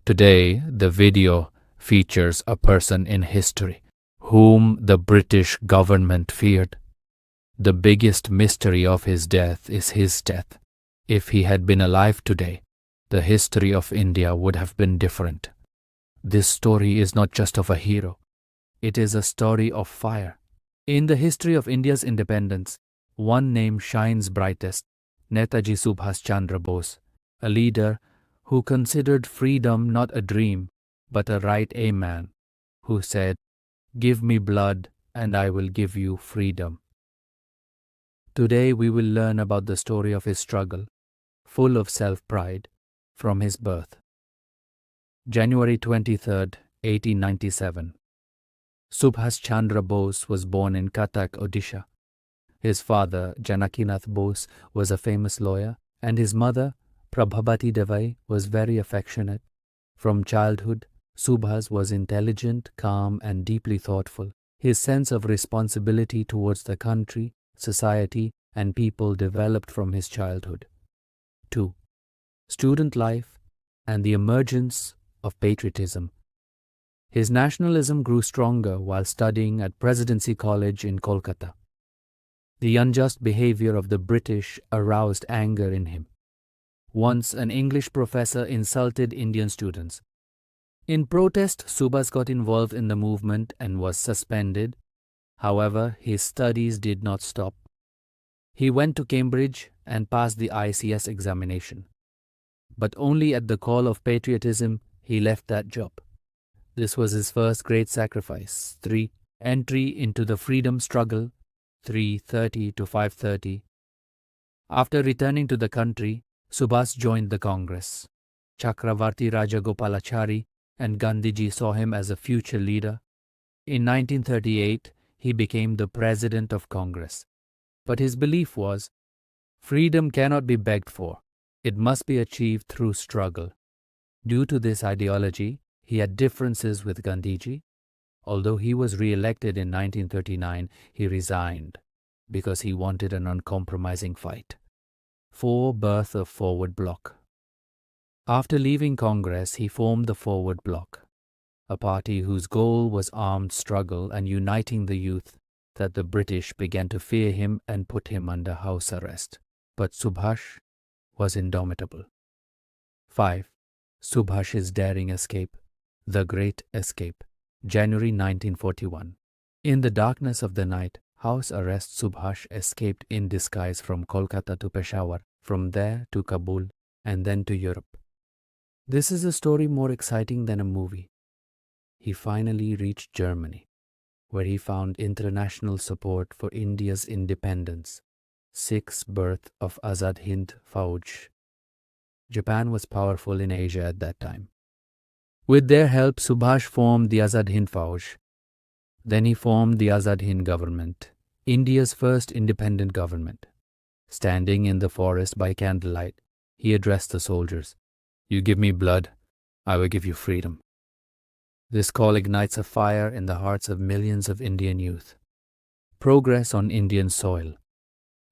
Today, the video features a person in history whom the British government feared. The biggest mystery of his death is his death. If he had been alive today, the history of India would have been different. This story is not just of a hero. It is a story of fire. In the history of India's independence, one name shines brightest: Netaji Subhas Chandra Bose, a leader who considered freedom not a dream, but a right aim man, who said, "Give me blood and I will give you freedom." Today we will learn about the story of his struggle, full of self-pride, from his birth. January 23rd, 1897. Subhas Chandra Bose was born in Cuttack, Odisha. His father, Janakinath Bose, was a famous lawyer, and his mother, Prabhabati Devai, was very affectionate. From childhood, Subhas was intelligent, calm, and deeply thoughtful. His sense of responsibility towards the country, society, and people developed from his childhood. 2. Student life and the emergence of patriotism. His nationalism grew stronger while studying at Presidency College in Kolkata. The unjust behavior of the British aroused anger in him. Once, an English professor insulted Indian students. In protest, Subhas got involved in the movement and was suspended. However, his studies did not stop. He went to Cambridge and passed the ICS examination. But only at the call of patriotism, he left that job. This was his first great sacrifice. 3. Entry into the freedom struggle, 3:30 to 5:30. After returning to the country, Subhas joined the Congress. Chakravarti Rajagopalachari and Gandhiji saw him as a future leader. In 1938, he became the president of Congress. But his belief was, freedom cannot be begged for. It must be achieved through struggle. Due to this ideology, he had differences with Gandhiji. Although he was re-elected in 1939, he resigned because he wanted an uncompromising fight. 4. Birth of Forward Bloc. After leaving Congress, he formed the Forward Bloc, a party whose goal was armed struggle and uniting the youth, that the British began to fear him and put him under house arrest. But Subhash was indomitable. 5. Subhash's daring escape. The Great Escape. January 1941. In the darkness of the night, house arrest Subhash escaped in disguise from Kolkata to Peshawar, from there to Kabul, and then to Europe. This is a story more exciting than a movie. He finally reached Germany, where he found international support for India's independence. 6. Birth of Azad Hind Fauj. Japan was powerful in Asia at that time. With their help, Subhash formed the Azad Hind Fauj. Then he formed the Azad Hind government, India's first independent government. Standing in the forest by candlelight, he addressed the soldiers. "You give me blood, I will give you freedom." This call ignites a fire in the hearts of millions of Indian youth. Progress on Indian soil.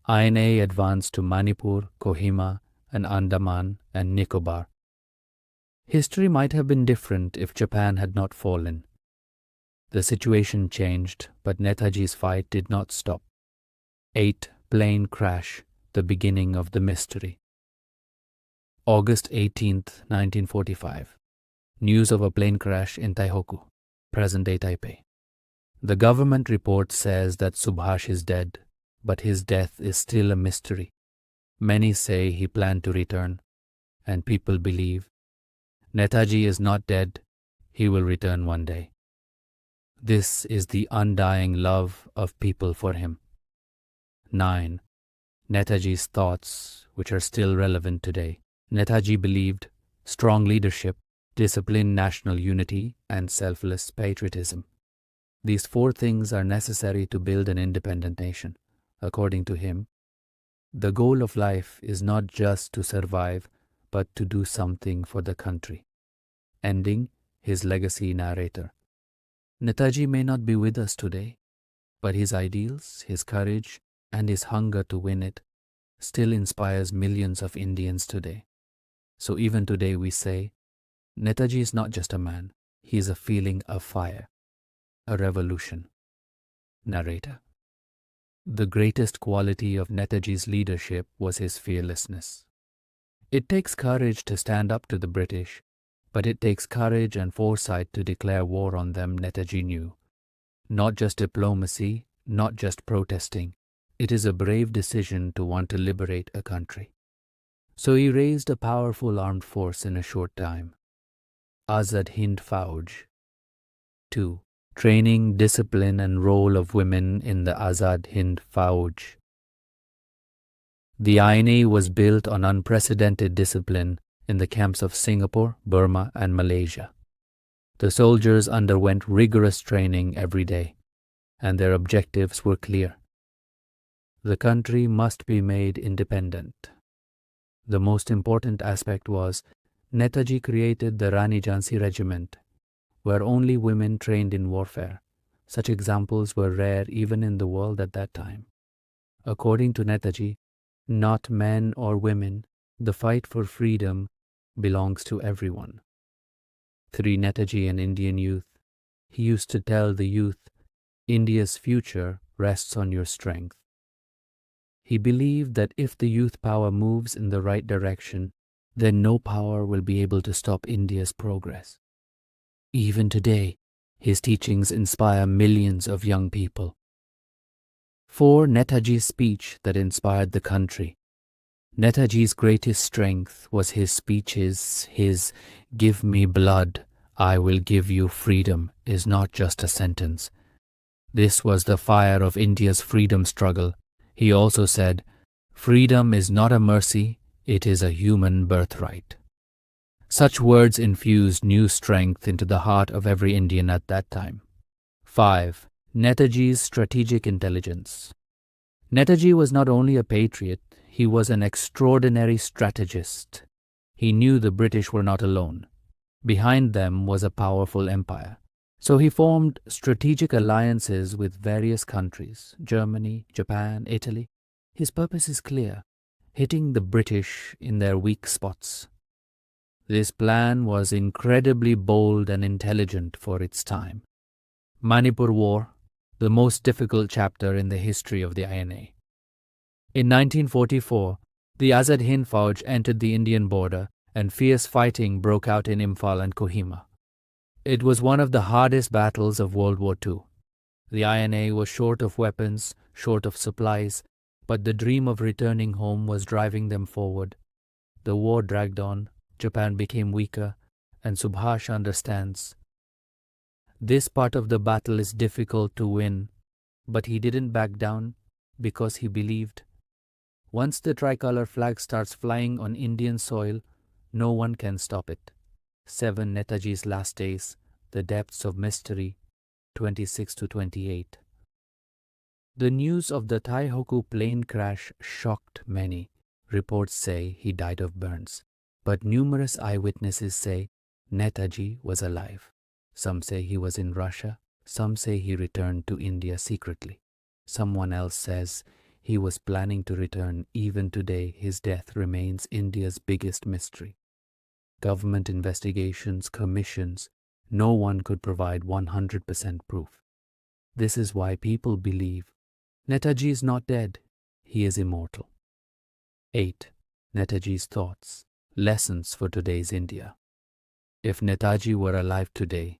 INA advanced to Manipur, Kohima, and Andaman and Nicobar. History might have been different if Japan had not fallen. The situation changed, but Netaji's fight did not stop. 8. Plane crash, the beginning of the mystery. August 18th, 1945. News of a plane crash in Taihoku, present-day Taipei. The government report says that Subhash is dead, but his death is still a mystery. Many say he planned to return, and people believe Netaji is not dead, he will return one day. This is the undying love of people for him. 9. Netaji's thoughts, which are still relevant today. Netaji believed strong leadership, disciplined national unity, and selfless patriotism. These 4 things are necessary to build an independent nation. According to him, the goal of life is not just to survive, but to do something for the country. Ending his legacy narrator. Netaji may not be with us today, but his ideals, his courage, and his hunger to win it still inspires millions of Indians today. So even today we say, Netaji is not just a man, he is a feeling of fire, a revolution. Narrator. The greatest quality of Netaji's leadership was his fearlessness. It takes courage to stand up to the British, but it takes courage and foresight to declare war on them, Netaji knew. Not just diplomacy, not just protesting. It is a brave decision to want to liberate a country. So he raised a powerful armed force in a short time. Azad Hind Fauj. 2. Training, discipline and role of women in the Azad Hind Fauj. The INA was built on unprecedented discipline in the camps of Singapore, Burma and Malaysia. The soldiers underwent rigorous training every day, and their objectives were clear. The country must be made independent. The most important aspect was Netaji created the Rani Jhansi Regiment, where only women trained in warfare. Such examples were rare even in the world at that time. According to Netaji, not men or women, the fight for freedom belongs to everyone. 3. Netaji and Indian youth. He used to tell the youth, India's future rests on your strength. He believed that if the youth power moves in the right direction, then no power will be able to stop India's progress. Even today, his teachings inspire millions of young people. 4. Netaji's speech that inspired the country. Netaji's greatest strength was his speeches. His "Give me blood, I will give you freedom" is not just a sentence. This was the fire of India's freedom struggle. He also said, "Freedom is not a mercy, it is a human birthright." Such words infused new strength into the heart of every Indian at that time. 5. Netaji's strategic intelligence. Netaji was not only a patriot, he was an extraordinary strategist. He knew the British were not alone. Behind them was a powerful empire. So he formed strategic alliances with various countries, Germany, Japan, Italy. His purpose is clear, hitting the British in their weak spots. This plan was incredibly bold and intelligent for its time. Manipur War, the most difficult chapter in the history of the INA. In 1944, the Azad Hind Fauj entered the Indian border and fierce fighting broke out in Imphal and Kohima. It was one of the hardest battles of World War II. The INA was short of weapons, short of supplies, but the dream of returning home was driving them forward. The war dragged on, Japan became weaker, and Subhash understands. This part of the battle is difficult to win, but he didn't back down because he believed. Once the tricolor flag starts flying on Indian soil, no one can stop it. 7. Netaji's Last Days, The Depths of Mystery, 26-28. The news of the Taihoku plane crash shocked many. Reports say he died of burns, but numerous eyewitnesses say Netaji was alive. Some say he was in Russia, some say he returned to India secretly. Someone else says he was planning to return. Even today, his death remains India's biggest mystery. Government investigations, commissions, no one could provide 100% proof. This is why people believe Netaji is not dead, he is immortal. 8. Netaji's thoughts, lessons for today's India. If Netaji were alive today,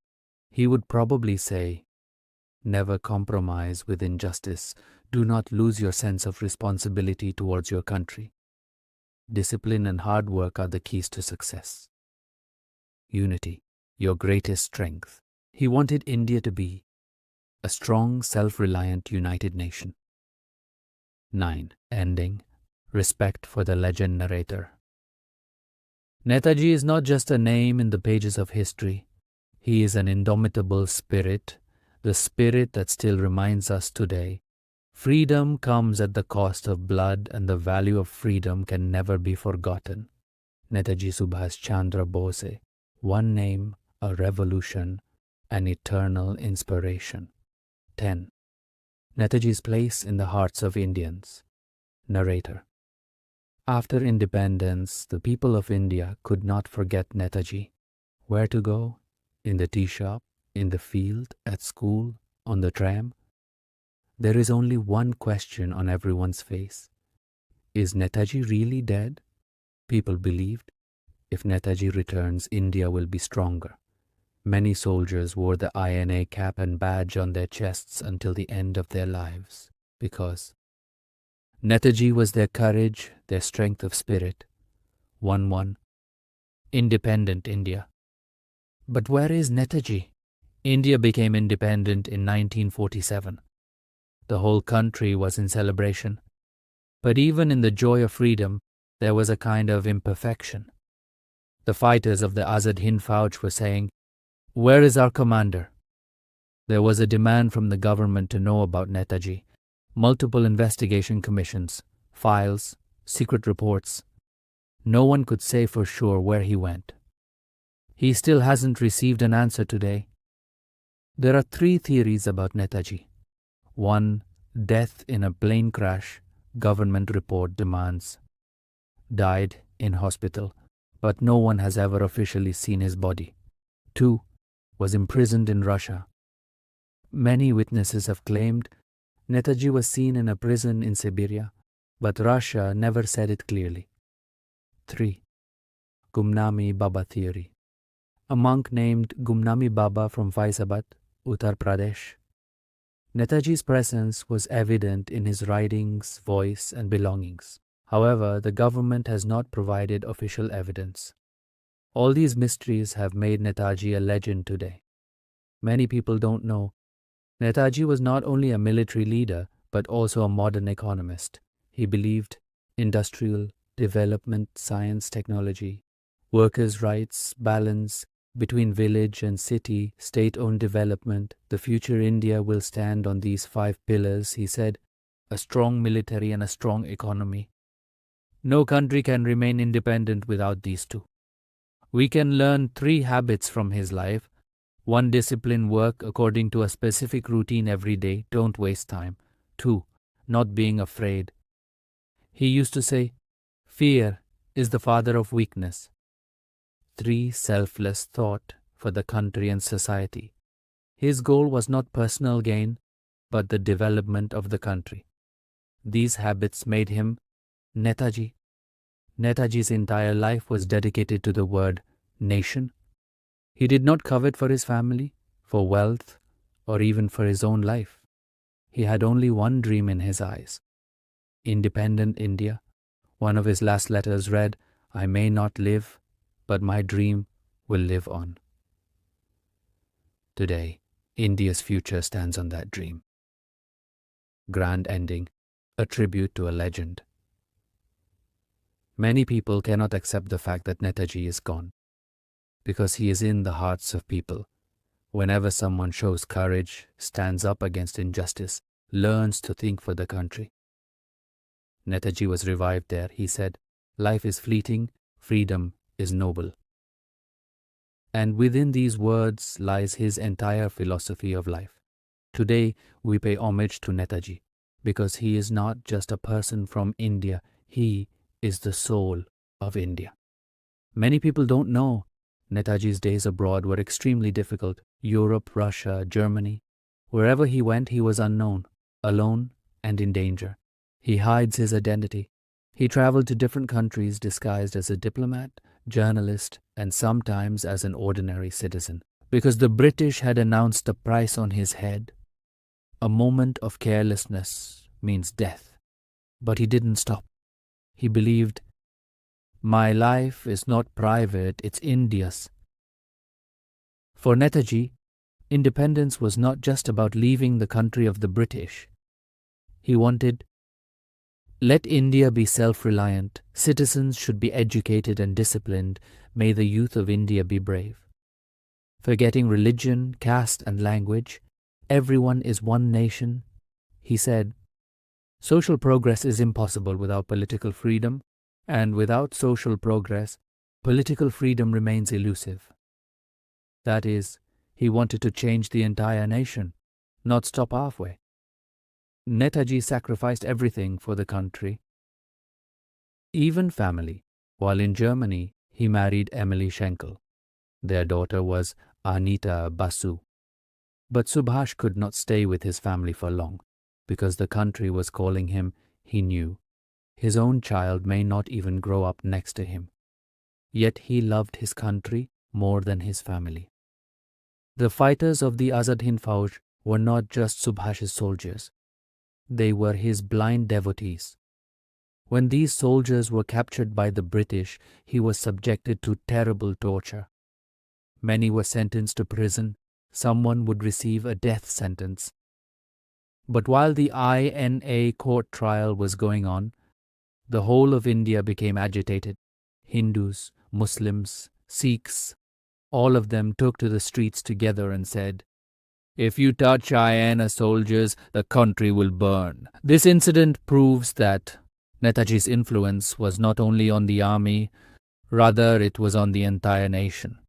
he would probably say, never compromise with injustice. Do not lose your sense of responsibility towards your country. Discipline and hard work are the keys to success. Unity, your greatest strength. He wanted India to be a strong, self-reliant, united nation. 9. Ending. Respect for the legend narrator. Netaji is not just a name in the pages of history. He is an indomitable spirit, the spirit that still reminds us today. Freedom comes at the cost of blood, and the value of freedom can never be forgotten. Netaji Subhas Chandra Bose. One name, a revolution, an eternal inspiration. 10. Netaji's place in the hearts of Indians. Narrator. After independence, the people of India could not forget Netaji. Where to go? In the tea shop, in the field, at school, on the tram? There is only one question on everyone's face. Is Netaji really dead? People believed, if Netaji returns, India will be stronger. Many soldiers wore the INA cap and badge on their chests until the end of their lives, because Netaji was their courage, their strength of spirit. 1-1. Independent India. But where is Netaji? India became independent in 1947. The whole country was in celebration. But even in the joy of freedom, there was a kind of imperfection. The fighters of the Azad Hind Fauj were saying, "Where is our commander?" There was a demand from the government to know about Netaji. Multiple investigation commissions, files, secret reports. No one could say for sure where he went. He still hasn't received an answer today. There are 3 theories about Netaji. 1. Death in a plane crash, government report demands. Died in hospital, but no one has ever officially seen his body. 2. Was imprisoned in Russia. Many witnesses have claimed Netaji was seen in a prison in Siberia, but Russia never said it clearly. 3. Gumnami Baba theory. A monk named Gumnami Baba from Faizabad, Uttar Pradesh. Netaji's presence was evident in his writings, voice, and belongings. However, the government has not provided official evidence. All these mysteries have made Netaji a legend today. Many people don't know. Netaji was not only a military leader, but also a modern economist. He believed industrial development, science, technology, workers' rights, balance between village and city, state-owned development. The future India will stand on these 5 pillars, he said, a strong military and a strong economy. No country can remain independent without these 2. We can learn 3 habits from his life. 1. Discipline, work according to a specific routine every day, don't waste time. 2. Not being afraid. He used to say, fear is the father of weakness. 3. Selfless thought for the country and society. His goal was not personal gain, but the development of the country. These habits made him Netaji. Netaji's entire life was dedicated to the word nation. He did not covet for his family, for wealth, or even for his own life. He had only one dream in his eyes: independent India. One of his last letters read, "I may not live, but my dream will live on." Today, India's future stands on that dream. Grand ending, a tribute to a legend. Many people cannot accept the fact that Netaji is gone, because he is in the hearts of people. Whenever someone shows courage, stands up against injustice, learns to think for the country. Netaji was revived there. He said, "Life is fleeting, freedom is noble." And within these words lies his entire philosophy of life. Today, we pay homage to Netaji, because he is not just a person from India, he is the soul of India. Many people don't know Netaji's days abroad were extremely difficult. Europe, Russia, Germany. Wherever he went, he was unknown, alone, and in danger. He hides his identity. He traveled to different countries disguised as a diplomat, journalist, and sometimes as an ordinary citizen, because the British had announced a price on his head. A moment of carelessness means death. But he didn't stop. He believed, "My life is not private, it's India's." For Netaji, independence was not just about leaving the country of the British. He wanted, "Let India be self-reliant. Citizens should be educated and disciplined. May the youth of India be brave." Forgetting religion, caste, and language, everyone is one nation. He said, "Social progress is impossible without political freedom, and without social progress, political freedom remains elusive." That is, he wanted to change the entire nation, not stop halfway. Netaji sacrificed everything for the country, even family. While in Germany, he married Emily Schenkel. Their daughter was Anita Basu. But Subhash could not stay with his family for long, because the country was calling him. He knew his own child may not even grow up next to him. Yet he loved his country more than his family. The fighters of the Azad Hind Fauj were not just Subhash's soldiers. They were his blind devotees. When these soldiers were captured by the British, he was subjected to terrible torture. Many were sentenced to prison. Someone would receive a death sentence. But while the INA court trial was going on, the whole of India became agitated. Hindus, Muslims, Sikhs, all of them took to the streets together and said, "If you touch INA soldiers, the country will burn." This incident proves that Netaji's influence was not only on the army, rather it was on the entire nation.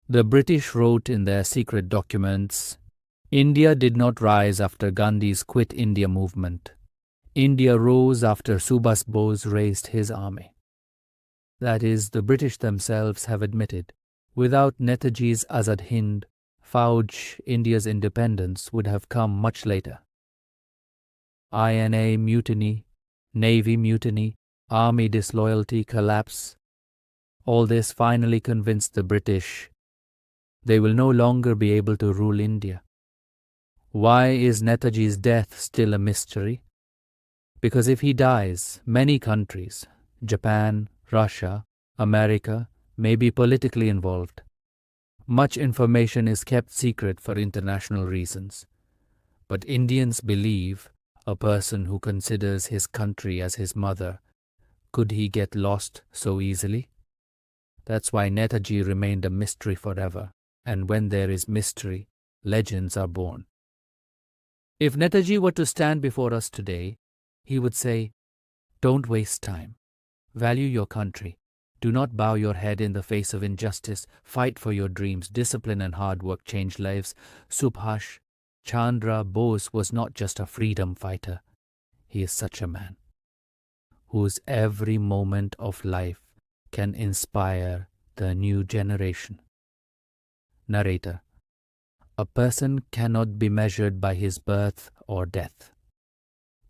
The British wrote in their secret documents, "India did not rise after Gandhi's Quit India movement. India rose after Subhas Bose raised his army." That is, the British themselves have admitted, without Netaji's Azad Hind Fauj, India's independence would have come much later. INA mutiny, Navy mutiny, army disloyalty, collapse. All this finally convinced the British they will no longer be able to rule India. Why is Netaji's death still a mystery? Because if he dies, many countries, Japan, Russia, America, may be politically involved. Much information is kept secret for international reasons. But Indians believe a person who considers his country as his mother, could he get lost so easily? That's why Netaji remained a mystery forever, and when there is mystery, legends are born. If Netaji were to stand before us today, he would say, "Don't waste time. Value your country. Do not bow your head in the face of injustice. Fight for your dreams. Discipline and hard work change lives." Subhash Chandra Bose was not just a freedom fighter. He is such a man whose every moment of life can inspire the new generation. Narrator: a person cannot be measured by his birth or death.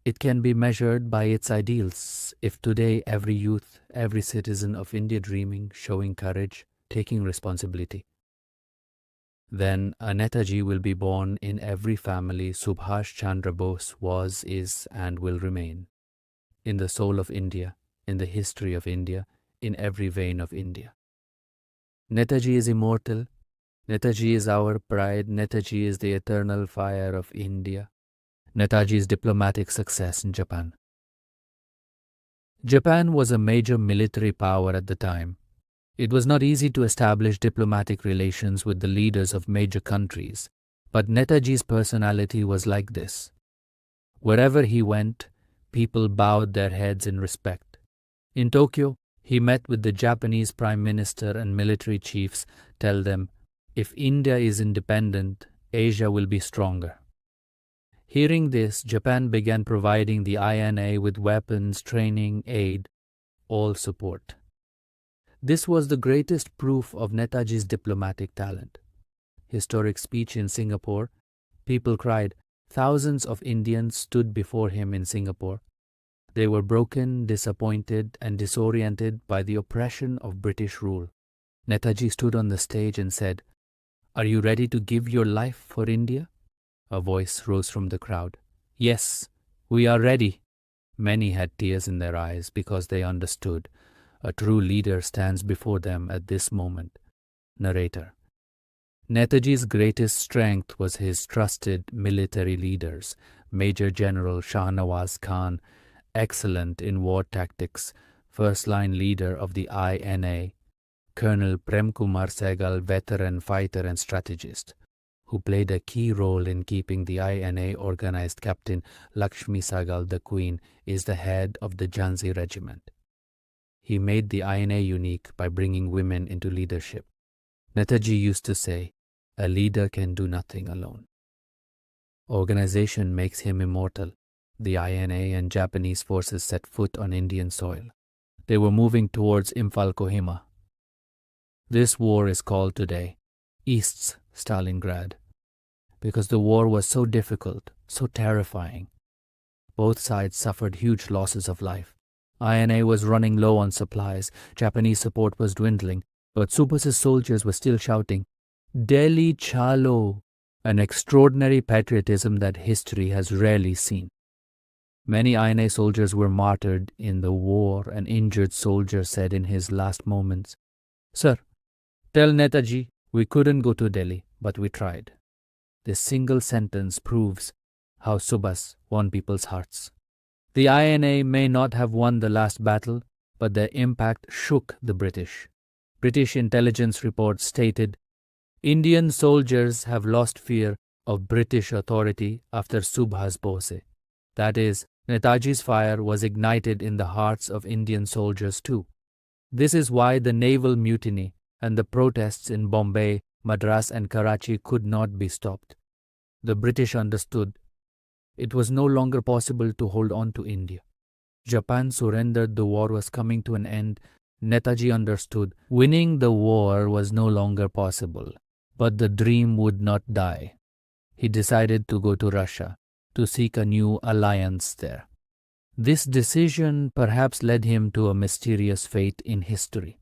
It can be measured by its ideals. If today every youth, every citizen of India dreaming, showing courage, taking responsibility, then a Netaji will be born in every family. Subhash Chandra Bose was, is, and will remain in the soul of India, in the history of India, in every vein of India. Netaji is immortal. Netaji is our pride. Netaji is the eternal fire of India. Netaji's diplomatic success in Japan. Japan was a major military power at the time. It was not easy to establish diplomatic relations with the leaders of major countries, but Netaji's personality was like this. Wherever he went, people bowed their heads in respect. In Tokyo, he met with the Japanese Prime Minister and military chiefs, tell them, "If India is independent, Asia will be stronger." Hearing this, Japan began providing the INA with weapons, training, aid, all support. This was the greatest proof of Netaji's diplomatic talent. Historic speech in Singapore, people cried. Thousands of Indians stood before him in Singapore. They were broken, disappointed, and disoriented by the oppression of British rule. Netaji stood on the stage and said, "Are you ready to give your life for India?" A voice rose from the crowd. "Yes, we are ready." Many had tears in their eyes because they understood a true leader stands before them at this moment. Narrator: Netaji's greatest strength was his trusted military leaders. Major General Shah Nawaz Khan, excellent in war tactics, first-line leader of the INA. Colonel Prem Kumar Sehgal, veteran fighter and strategist, who played a key role in keeping the INA organized. Captain Lakshmi Sehgal, the Queen, is the head of the Jhansi Regiment. He made the INA unique by bringing women into leadership. Netaji used to say, "A leader can do nothing alone." Organization makes him immortal. The INA and Japanese forces set foot on Indian soil. They were moving towards Imphal Kohima. This war is called today East's Stalingrad because the war was so difficult, so terrifying. Both sides suffered huge losses of life. INA was running low on supplies, Japanese support was dwindling, but Subhas's soldiers were still shouting, Delhi Chalo, an extraordinary patriotism that history has rarely seen. Many INA soldiers were martyred in the war. An injured soldier said in his last moments, Sir, tell Netaji we couldn't go to Delhi, but we tried. This single sentence proves how Subhas won people's hearts. The INA may not have won the last battle, but their impact shook the British. British intelligence reports stated, Indian soldiers have lost fear of British authority after Subhas Bose. That is, Netaji's fire was ignited in the hearts of Indian soldiers too. This is why the naval mutiny and the protests in Bombay, Madras and Karachi could not be stopped. The British understood it was no longer possible to hold on to India. Japan surrendered, the war was coming to an end. Netaji understood winning the war was no longer possible, but the dream would not die. He decided to go to Russia to seek a new alliance there. This decision perhaps led him to a mysterious fate in history.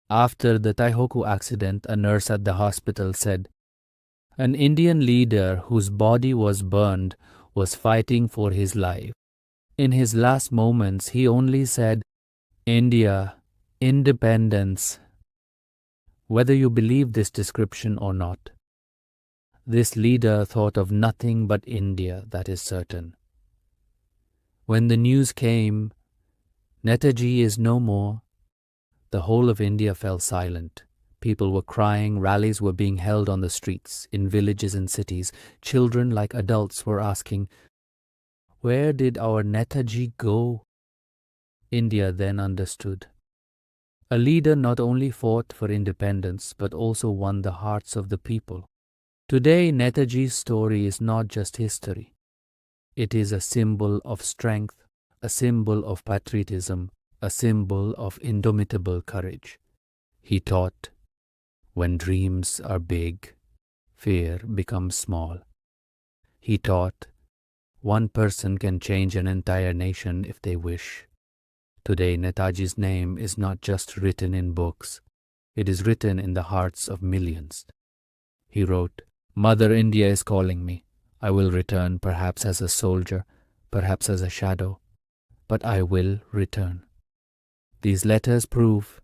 After the Taihoku accident, a nurse at the hospital said, An Indian leader whose body was burned was fighting for his life. In his last moments, he only said, India, independence. Whether you believe this description or not, this leader thought of nothing but India, that is certain. When the news came, Netaji is no more, the whole of India fell silent. People were crying, rallies were being held on the streets, in villages and cities. Children like adults were asking, Where did our Netaji go? India then understood. A leader not only fought for independence, but also won the hearts of the people. Today, Netaji's story is not just history. It is a symbol of strength, a symbol of patriotism, a symbol of indomitable courage. He taught, when dreams are big, fear becomes small. He taught, one person can change an entire nation if they wish. Today, Netaji's name is not just written in books. It is written in the hearts of millions. He wrote, Mother India is calling me. I will return, perhaps as a soldier, perhaps as a shadow, but I will return. These letters prove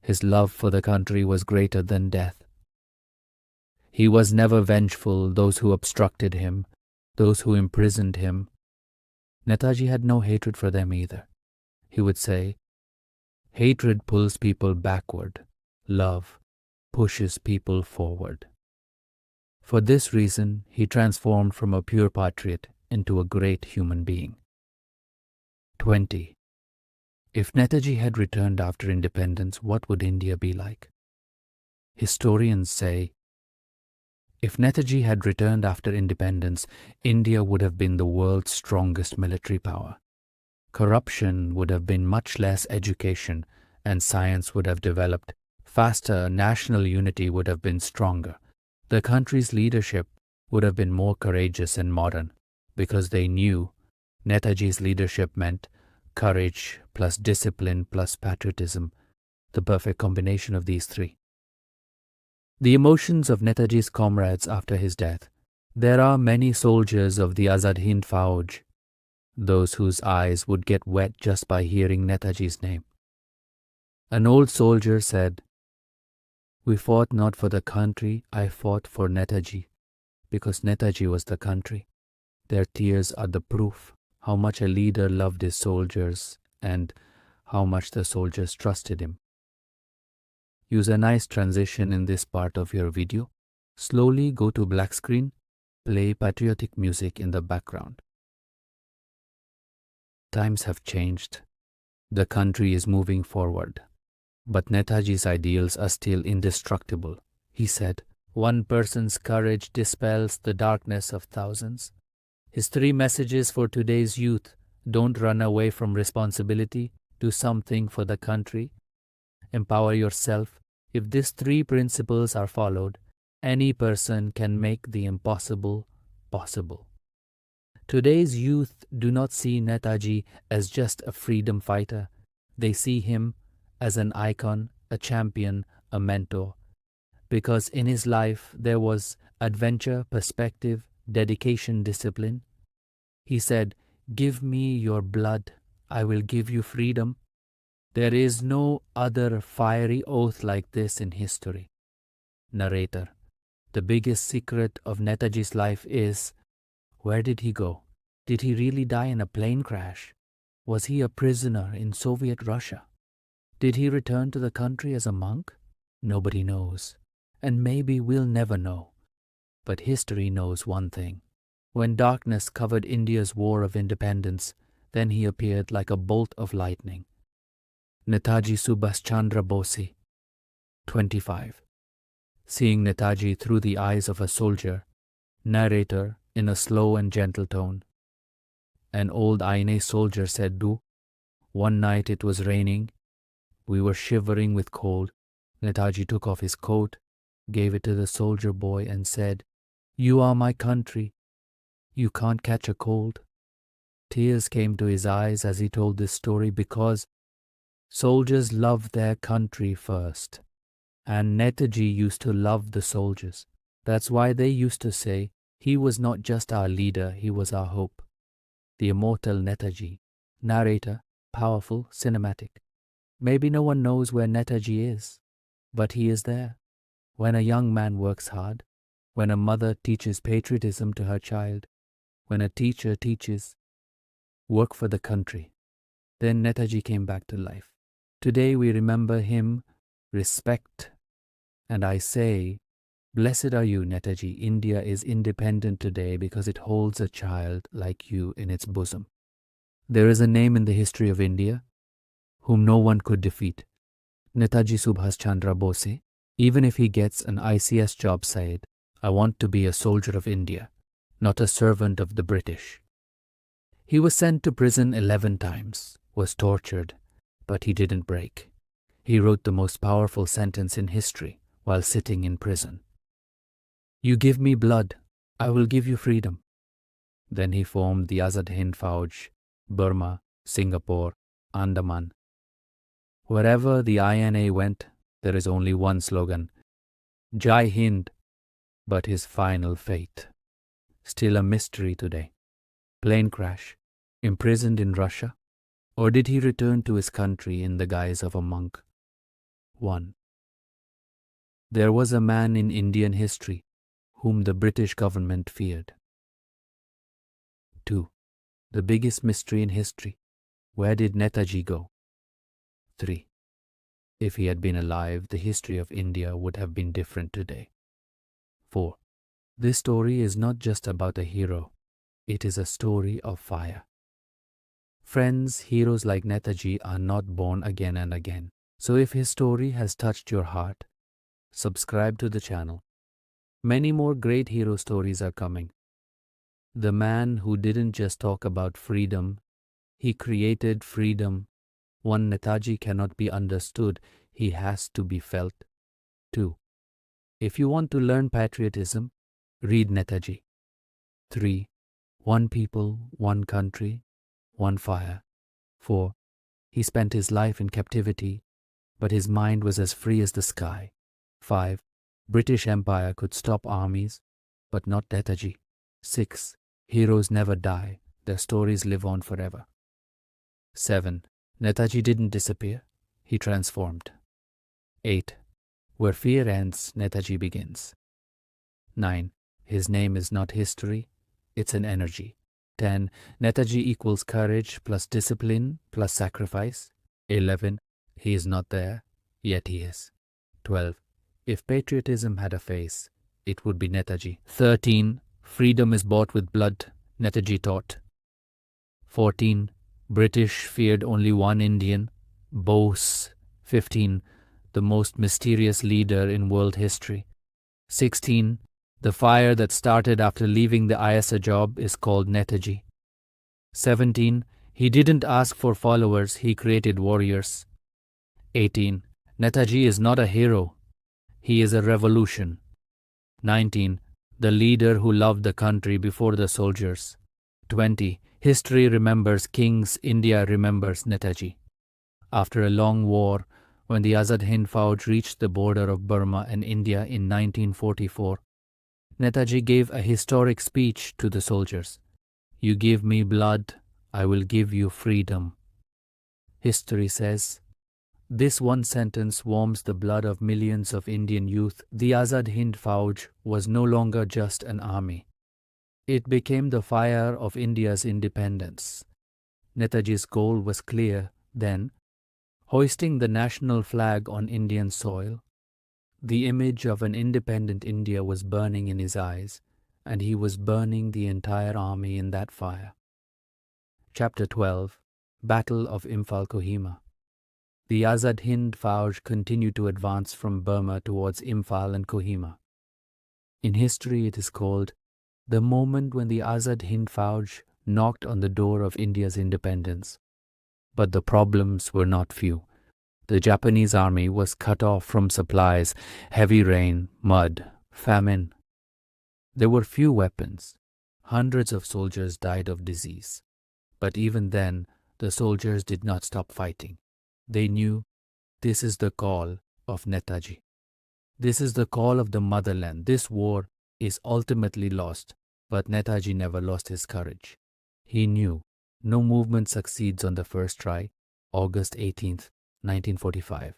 his love for the country was greater than death. He was never vengeful, those who obstructed him, those who imprisoned him. Netaji had no hatred for them either. He would say, hatred pulls people backward, love pushes people forward. For this reason, he transformed from a pure patriot into a great human being. 20. If Netaji had returned after independence, what would India be like? Historians say, if Netaji had returned after independence, India would have been the world's strongest military power. Corruption would have been much less, education and science would have developed faster, national unity would have been stronger. The country's leadership would have been more courageous and modern because they knew Netaji's leadership meant courage plus discipline plus patriotism, the perfect combination of these three. The emotions of Netaji's comrades after his death. There are many soldiers of the Azad Hind Fauj, those whose eyes would get wet just by hearing Netaji's name. An old soldier said, We fought not for the country, I fought for Netaji, because Netaji was the country. Their tears are the proof how much a leader loved his soldiers and how much the soldiers trusted him. Use a nice transition in this part of your video. Slowly go to black screen, play patriotic music in the background. Times have changed. The country is moving forward. But Netaji's ideals are still indestructible. He said, one person's courage dispels the darkness of thousands. His 3 messages for today's youth: don't run away from responsibility, do something for the country, empower yourself, If these three principles are followed, any person can make the impossible possible. Today's youth do not see Netaji as just a freedom fighter. They see him as an icon, a champion, a mentor. Because in his life there was adventure, perspective, dedication, discipline. He said, "Give me your blood, I will give you freedom." There is no other fiery oath like this in history. Narrator: the biggest secret of Netaji's life is, where did he go? Did he really die in a plane crash? Was he a prisoner in Soviet Russia? Did he return to the country as a monk? Nobody knows, and maybe we'll never know. But history knows one thing. When darkness covered India's war of independence, then he appeared like a bolt of lightning. Netaji Subhas Chandra Bose, 25. Seeing Netaji through the eyes of a soldier. Narrator in a slow and gentle tone. An old Aine soldier said, one night it was raining. We were shivering with cold. Netaji took off his coat, gave it to the soldier boy and said, "You are my country. You can't catch a cold." Tears came to his eyes as he told this story because soldiers love their country first. And Netaji used to love the soldiers. That's why they used to say, he was not just our leader, he was our hope. The immortal Netaji. Narrator, powerful, cinematic. Maybe no one knows where Netaji is, but he is there. When a young man works hard, when a mother teaches patriotism to her child, when a teacher teaches, work for the country, then Netaji came back to life. Today we remember him, respect, and I say, blessed are you, Netaji. India is independent today because it holds a child like you in its bosom. There is a name in the history of India whom no one could defeat. Netaji Subhas Chandra Bose. Even if he gets an ICS job, said, "I want to be a soldier of India, not a servant of the British." He was sent to prison 11 times, was tortured, but he didn't break. He wrote the most powerful sentence in history while sitting in prison. "You give me blood, I will give you freedom." Then he formed the Azad Hind Fauj, Burma, Singapore, Andaman. Wherever the INA went, there is only one slogan, Jai Hind, but his final fate, still a mystery today. Plane crash, imprisoned in Russia, or did he return to his country in the guise of a monk? 1. There was a man in Indian history whom the British government feared. 2. The biggest mystery in history, where did Netaji go? 3. If he had been alive, the history of India would have been different today. 4. This story is not just about a hero, it is a story of fire. Friends, heroes like Netaji are not born again and again. So if his story has touched your heart, subscribe to the channel. Many more great hero stories are coming. The man who didn't just talk about freedom, he created freedom. One Netaji cannot be understood, he has to be felt. 2. If you want to learn patriotism, read Netaji. 3. One people, one country, one fire. 4. He spent his life in captivity, but his mind was as free as the sky. 5. British Empire could stop armies, but not Netaji. 6. Heroes never die, their stories live on forever. 7. Netaji didn't disappear, he transformed. 8. Where fear ends, Netaji begins. 9. His name is not history, it's an energy. 10. Netaji equals courage plus discipline plus sacrifice. 11. He is not there, yet he is. 12. If patriotism had a face, it would be Netaji. 13. Freedom is bought with blood, Netaji taught. 14. British feared only one Indian, Bose. 15. The most mysterious leader in world history. 16. The fire that started after leaving the ISA job is called Netaji. 17. He didn't ask for followers, he created warriors. 18. Netaji is not a hero, He is a revolution. 19. The leader who loved the country before the soldiers. 20. History remembers kings, India remembers Netaji. After a long war, when the Azad Hind Fauj reached the border of Burma and India in 1944, Netaji gave a historic speech to the soldiers. You give me blood, I will give you freedom. History says, this one sentence warms the blood of millions of Indian youth. The Azad Hind Fauj was no longer just an army. It became the fire of India's independence. Netaji's goal was clear then, hoisting the national flag on Indian soil. The image of an independent India was burning in his eyes, and he was burning the entire army in that fire. Chapter 12. Battle of Imphal Kohima. The Azad Hind Fauj continued to advance from Burma towards Imphal and Kohima. In history it is called the moment when the Azad Hind Fauj knocked on the door of India's independence. But the problems were not few. The Japanese army was cut off from supplies, heavy rain, mud, famine. There were few weapons. Hundreds of soldiers died of disease. But even then, the soldiers did not stop fighting. They knew this is the call of Netaji. This is the call of the motherland. This war is ultimately lost, but Netaji never lost his courage. He knew no movement succeeds on the first try, August 18th, 1945.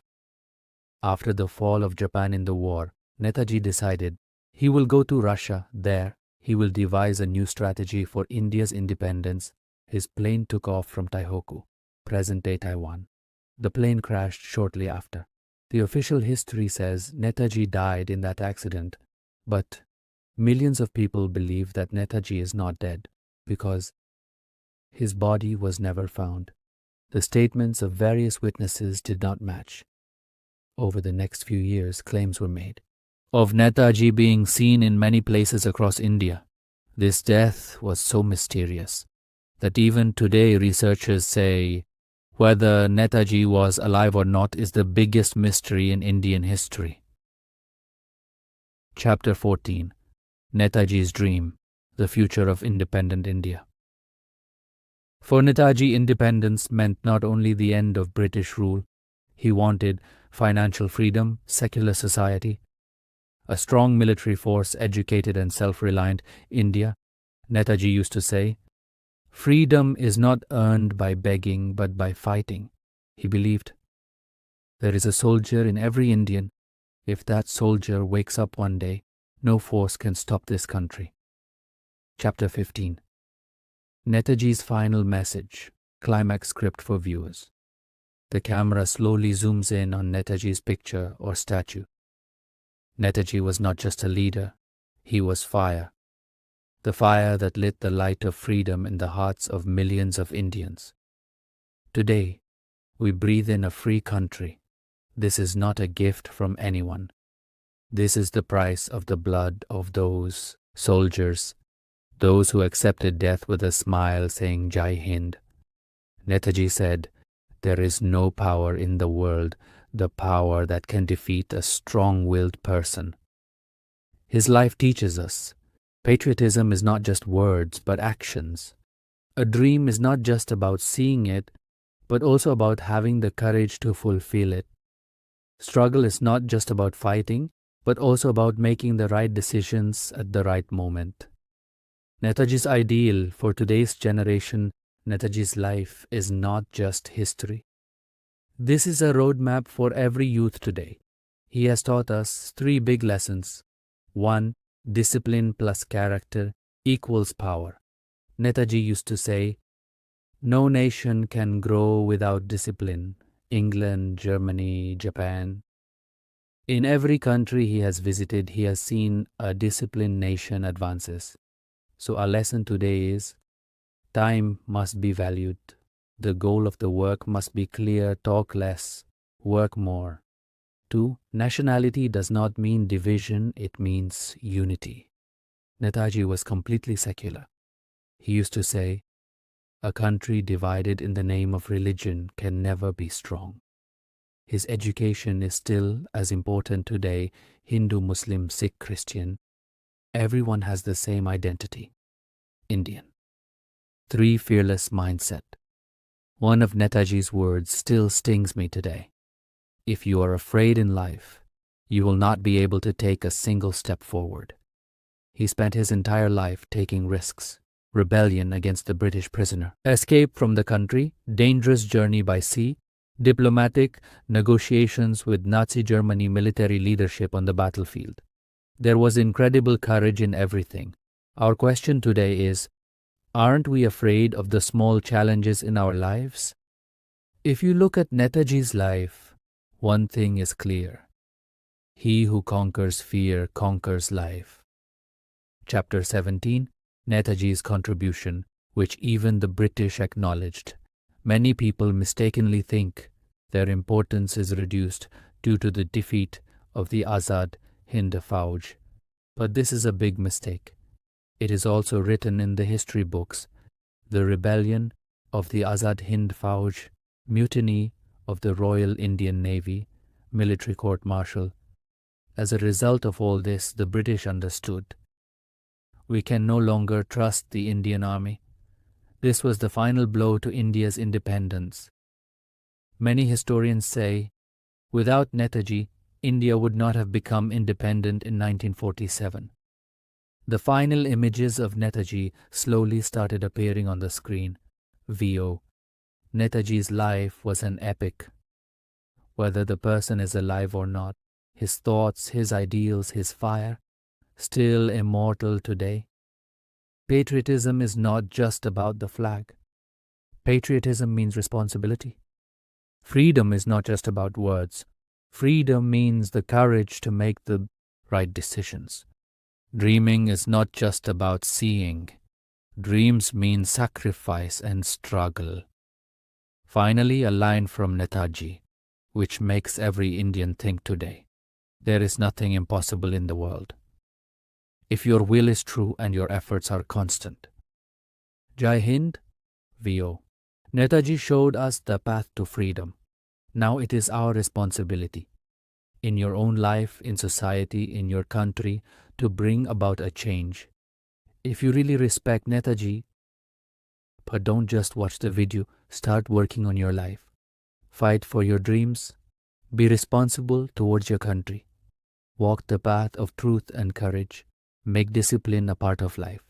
After the fall of Japan in the war, Netaji decided he will go to Russia. There, he will devise a new strategy for India's independence. His plane took off from Taihoku, present-day Taiwan. The plane crashed shortly after. The official history says Netaji died in that accident, but millions of people believe that Netaji is not dead because his body was never found. The statements of various witnesses did not match. Over the next few years, claims were made of Netaji being seen in many places across India. This death was so mysterious that even today researchers say whether Netaji was alive or not is the biggest mystery in Indian history. Chapter 14. Netaji's Dream, the Future of Independent India. For Netaji, independence meant not only the end of British rule. He wanted financial freedom, secular society, a strong military force, educated and self-reliant India. Netaji used to say, freedom is not earned by begging but by fighting. He believed there is a soldier in every Indian. If that soldier wakes up one day, no force can stop this country. Chapter 15. Netaji's final message, climax script for viewers. The camera slowly zooms in on Netaji's picture or statue. Netaji was not just a leader, he was fire. The fire that lit the light of freedom in the hearts of millions of Indians. Today, we breathe in a free country. This is not a gift from anyone. This is the price of the blood of those soldiers, those who accepted death with a smile saying Jai Hind. Netaji said, there is no power in the world, the power that can defeat a strong-willed person. His life teaches us, patriotism is not just words but actions. A dream is not just about seeing it, but also about having the courage to fulfill it. Struggle is not just about fighting, but also about making the right decisions at the right moment. Netaji's ideal for today's generation, Netaji's life, is not just history. This is a roadmap for every youth today. He has taught us 3 big lessons. 1. Discipline plus character equals power. Netaji used to say, no nation can grow without discipline. England, Germany, Japan. In every country he has visited, he has seen a disciplined nation advances. So our lesson today is, time must be valued. The goal of the work must be clear, talk less, work more. 2. Nationality does not mean division, it means unity. Netaji was completely secular. He used to say, a country divided in the name of religion can never be strong. His education is still as important today, Hindu, Muslim, Sikh, Christian. Everyone has the same identity, Indian. 3. Fearless mindset. One of Netaji's words still stings me today. If you are afraid in life, you will not be able to take a single step forward. He spent his entire life taking risks. Rebellion against the British prisoner, escape from the country, dangerous journey by sea, diplomatic negotiations with Nazi Germany military leadership on the battlefield. There was incredible courage in everything. Our question today is, aren't we afraid of the small challenges in our lives? If you look at Netaji's life, one thing is clear. He who conquers fear conquers life. Chapter 17, Netaji's contribution, which even the British acknowledged. Many people mistakenly think their importance is reduced due to the defeat of the Azad Hind Fauj. But this is a big mistake. It is also written in the history books. The rebellion of the Azad Hind Fauj, mutiny of the Royal Indian Navy, military court-martial. As a result of all this, the British understood. We can no longer trust the Indian Army. This was the final blow to India's independence. Many historians say, without Netaji, India would not have become independent in 1947. The final images of Netaji slowly started appearing on the screen. VO. Netaji's life was an epic. Whether the person is alive or not, his thoughts, his ideals, his fire, still immortal today. Patriotism is not just about the flag. Patriotism means responsibility. Freedom is not just about words. Freedom means the courage to make the right decisions. Dreaming is not just about seeing. Dreams mean sacrifice and struggle. Finally, a line from Netaji, which makes every Indian think today. There is nothing impossible in the world, if your will is true and your efforts are constant. Jai Hind, VO. Netaji showed us the path to freedom. Now it is our responsibility, in your own life, in society, in your country, to bring about a change. If you really respect Netaji, but don't just watch the video, start working on your life. Fight for your dreams. Be responsible towards your country. Walk the path of truth and courage. Make discipline a part of life.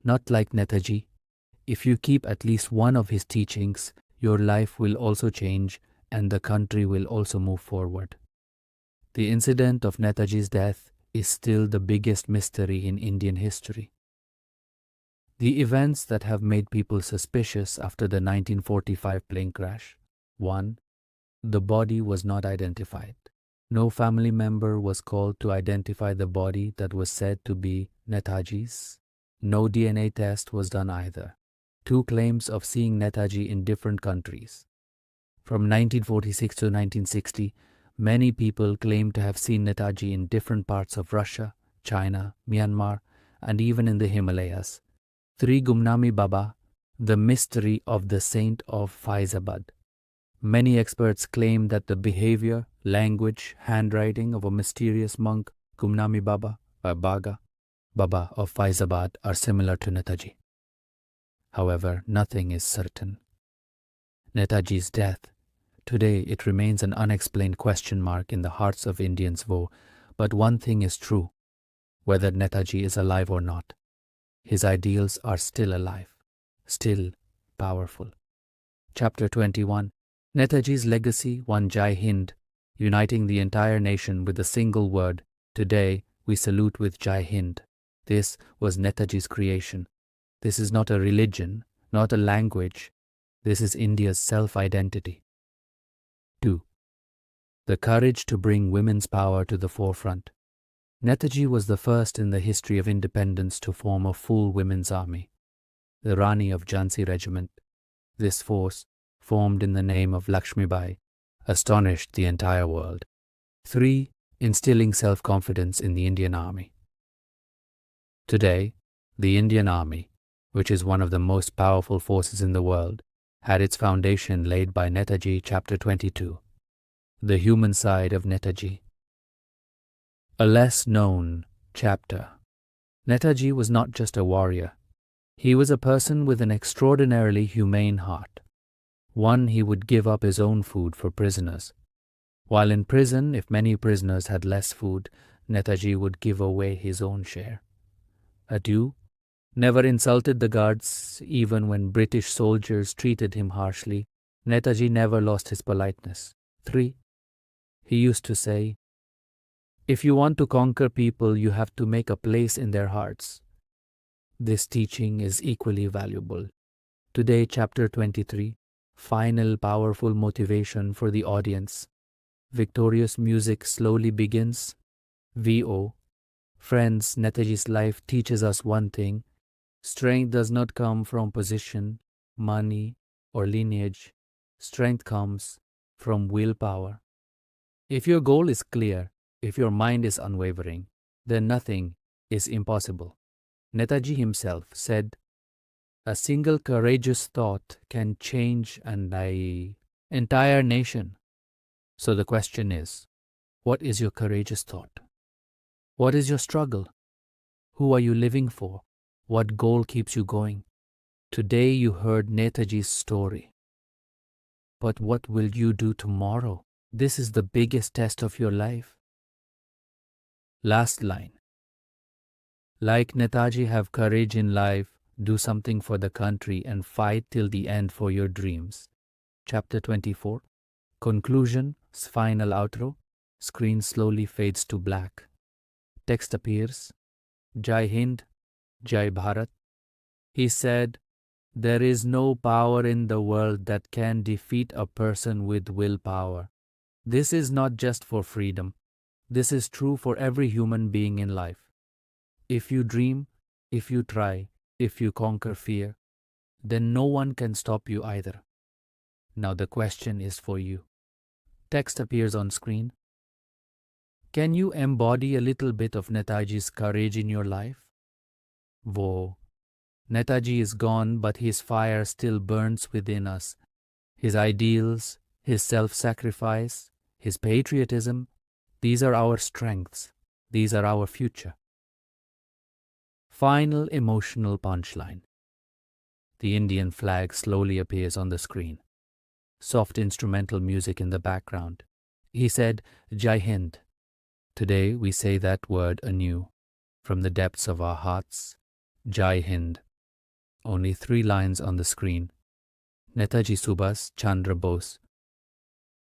Not like Netaji. If you keep at least one of his teachings, your life will also change and the country will also move forward. The incident of Netaji's death is still the biggest mystery in Indian history. The events that have made people suspicious after the 1945 plane crash. 1. The body was not identified. No family member was called to identify the body that was said to be Netaji's. No DNA test was done either. 2 claims of seeing Netaji in different countries. From 1946 to 1960, many people claimed to have seen Netaji in different parts of Russia, China, Myanmar, and even in the Himalayas. 3. Gumnami Baba, the mystery of the saint of Faizabad. Many experts claim that the behavior, language, handwriting of a mysterious monk, Gumnami Baba, or Baba of Faizabad, are similar to Netaji. However, nothing is certain. Netaji's death. Today, it remains an unexplained question mark in the hearts of Indians. But one thing is true, whether Netaji is alive or not, his ideals are still alive, still powerful. Chapter 21. Netaji's legacy. 1. Jai Hind, uniting the entire nation with a single word. Today, we salute with Jai Hind. This was Netaji's creation. This is not a religion, not a language. This is India's self-identity. 2. The courage to bring women's power to the forefront. Netaji was the first in the history of independence to form a full women's army, the Rani of Jhansi Regiment. This force, formed in the name of Lakshmibai, astonished the entire world. 3. Instilling self-confidence in the Indian Army. Today, the Indian Army, which is one of the most powerful forces in the world, had its foundation laid by Netaji, Chapter 22, The Human Side of Netaji. A less known chapter. Netaji was not just a warrior. He was a person with an extraordinarily humane heart. One, he would give up his own food for prisoners. While in prison, if many prisoners had less food, Netaji would give away his own share. 2, never insulted the guards, even when British soldiers treated him harshly. Netaji never lost his politeness. 3, he used to say, "If you want to conquer people, you have to make a place in their hearts." This teaching is equally valuable. Today, Chapter 23, final powerful motivation for the audience. Victorious music slowly begins. VO. Friends, Netaji's life teaches us one thing. Strength does not come from position, money, or lineage. Strength comes from willpower. If your goal is clear, if your mind is unwavering, then nothing is impossible. Netaji himself said, "A single courageous thought can change an entire nation." So the question is, what is your courageous thought? What is your struggle? Who are you living for? What goal keeps you going? Today you heard Netaji's story. But what will you do tomorrow? This is the biggest test of your life. Last line. Like Netaji, have courage in life, do something for the country, and fight till the end for your dreams. Chapter 24. Conclusion, final outro. Screen slowly fades to black. Text appears. Jai Hind, Jai Bharat. He said, "There is no power in the world that can defeat a person with willpower." This is not just for freedom. This is true for every human being in life. If you dream, if you try, if you conquer fear, then no one can stop you either. Now the question is for you. Text appears on screen. Can you embody a little bit of Netaji's courage in your life? Whoa. Netaji is gone, but his fire still burns within us. His ideals, his self-sacrifice, his patriotism, these are our strengths. These are our future. Final emotional punchline. The Indian flag slowly appears on the screen. Soft instrumental music in the background. He said, "Jai Hind." Today we say that word anew. From the depths of our hearts, Jai Hind. Only 3 lines on the screen. Netaji Subhas Chandra Bose.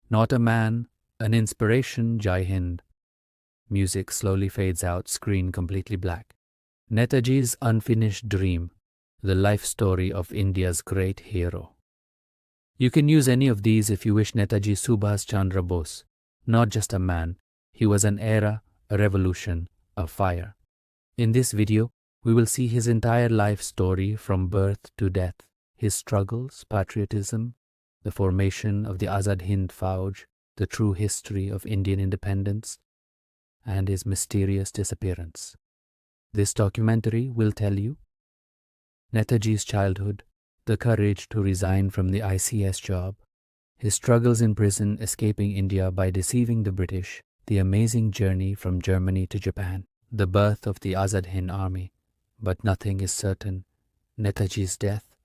Not a man, an inspiration, Jai Hind. Music slowly fades out, screen completely black. Netaji's unfinished dream, the life story of India's great hero. You can use any of these if you wish. Netaji Subhas Chandra Bose. Not just a man, he was an era, a revolution, a fire. In this video, we will see his entire life story from birth to death, his struggles, patriotism, the formation of the Azad Hind Fauj, the true history of Indian independence, and his mysterious disappearance. This documentary will tell you Netaji's childhood, the courage to resign from the ICS job, his struggles in prison escaping India by deceiving the British, the amazing journey from Germany to Japan, the birth of the Azad Hind Army, but nothing is certain, Netaji's death.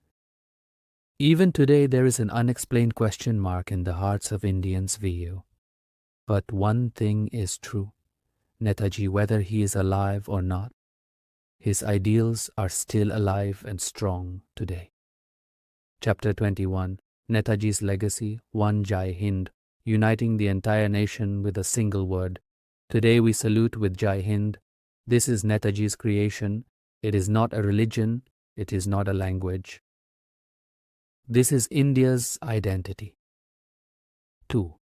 Even today there is an unexplained question mark in the hearts of Indians VU. But one thing is true, Netaji, whether he is alive or not, his ideals are still alive and strong today. Chapter 21, Netaji's Legacy, One Jai Hind, uniting the entire nation with a single word. Today we salute with Jai Hind. This is Netaji's creation. It is not a religion. It is not a language. This is India's identity. 2.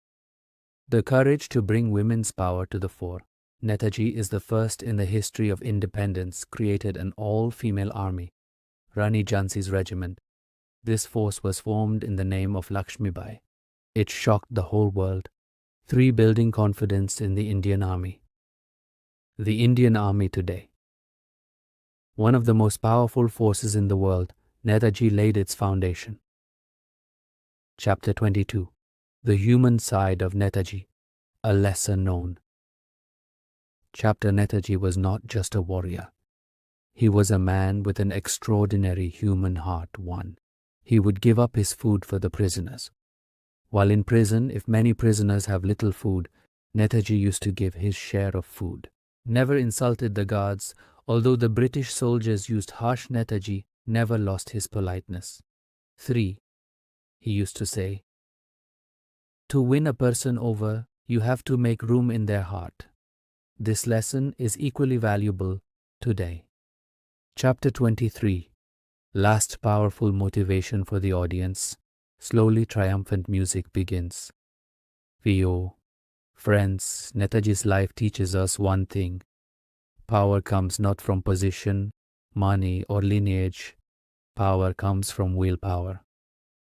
The courage to bring women's power to the fore. Netaji is the first in the history of independence created an all-female army, Rani Jhansi's regiment. This force was formed in the name of Lakshmibai. It shocked the whole world. 3. Building confidence in the Indian Army. The Indian Army today. One of the most powerful forces in the world, Netaji laid its foundation. Chapter 22. The Human Side of Netaji, a Lesser Known. Chapter Netaji was not just a warrior. He was a man with an extraordinary human heart. He would give up his food for the prisoners. While in prison, if many prisoners have little food, Netaji used to give his share of food. Never insulted the guards, although the British soldiers used harsh. Netaji never lost his politeness. 3. He used to say, "To win a person over, you have to make room in their heart." This lesson is equally valuable today. Chapter 23. Last powerful motivation for the audience. Slowly triumphant music begins. Friends, Netaji's life teaches us one thing. Power comes not from position, money, or lineage. Power comes from willpower.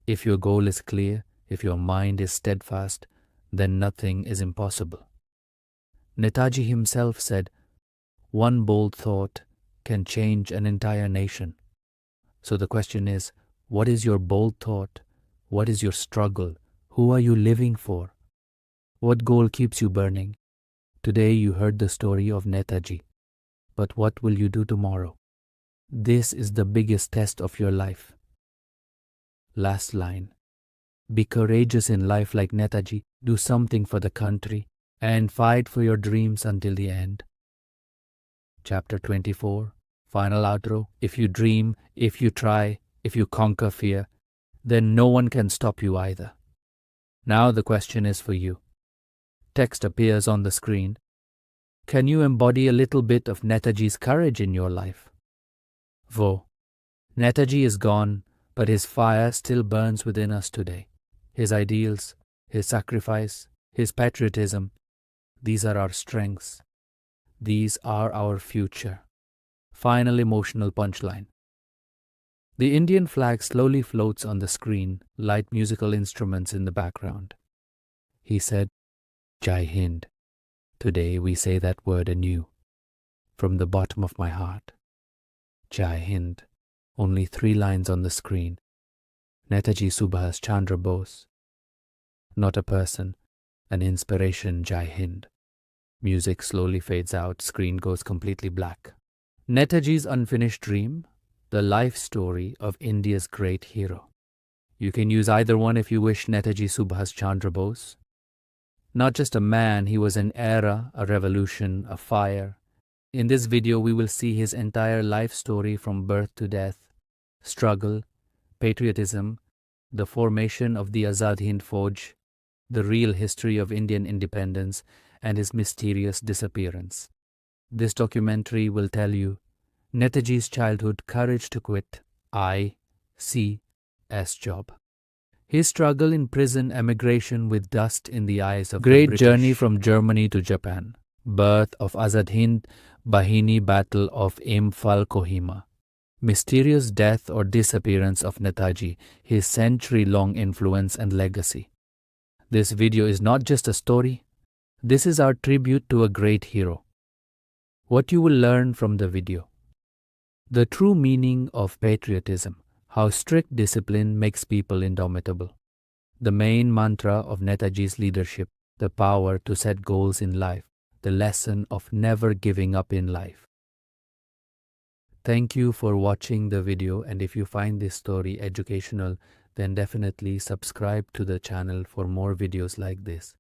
If your goal is clear, if your mind is steadfast, then nothing is impossible. Netaji himself said, "One bold thought can change an entire nation." So the question is, what is your bold thought? What is your struggle? Who are you living for? What goal keeps you burning? Today you heard the story of Netaji. But what will you do tomorrow? This is the biggest test of your life. Last line. Be courageous in life like Netaji. Do something for the country and fight for your dreams until the end. Chapter 24. Final outro. If you dream, if you try, if you conquer fear, then no one can stop you either. Now the question is for you. Text appears on the screen. Can you embody a little bit of Netaji's courage in your life? Netaji is gone, but his fire still burns within us today. His ideals, his sacrifice, his patriotism, these are our strengths. These are our future. Final emotional punchline. The Indian flag slowly floats on the screen, light musical instruments in the background. He said, "Jai Hind." Today we say that word anew, from the bottom of my heart. Jai Hind. Only 3 lines on the screen. Netaji Subhas Chandra Bose. Not a person, an inspiration. Jai Hind. Music slowly fades out, screen goes completely black. Netaji's unfinished dream, the life story of India's great hero. You can use either one if you wish. Netaji Subhas Chandra Bose. Not just a man, he was an era, a revolution, a fire. In this video, we will see his entire life story from birth to death, struggle, patriotism, the formation of the Azad Hind Fauj, the real history of Indian independence, and his mysterious disappearance. This documentary will tell you Netaji's childhood courage to quit ICS job. His struggle in prison, emigration with dust in the eyes of great journey from Germany to Japan, birth of Azad Hind, Bahini Battle of Imphal Kohima, mysterious death or disappearance of Netaji, his century-long influence and legacy. This video is not just a story. This is our tribute to a great hero. What you will learn from the video. The true meaning of patriotism, how strict discipline makes people indomitable. The main mantra of Netaji's leadership, the power to set goals in life, the lesson of never giving up in life. Thank you for watching the video, and if you find this story educational, then definitely subscribe to the channel for more videos like this.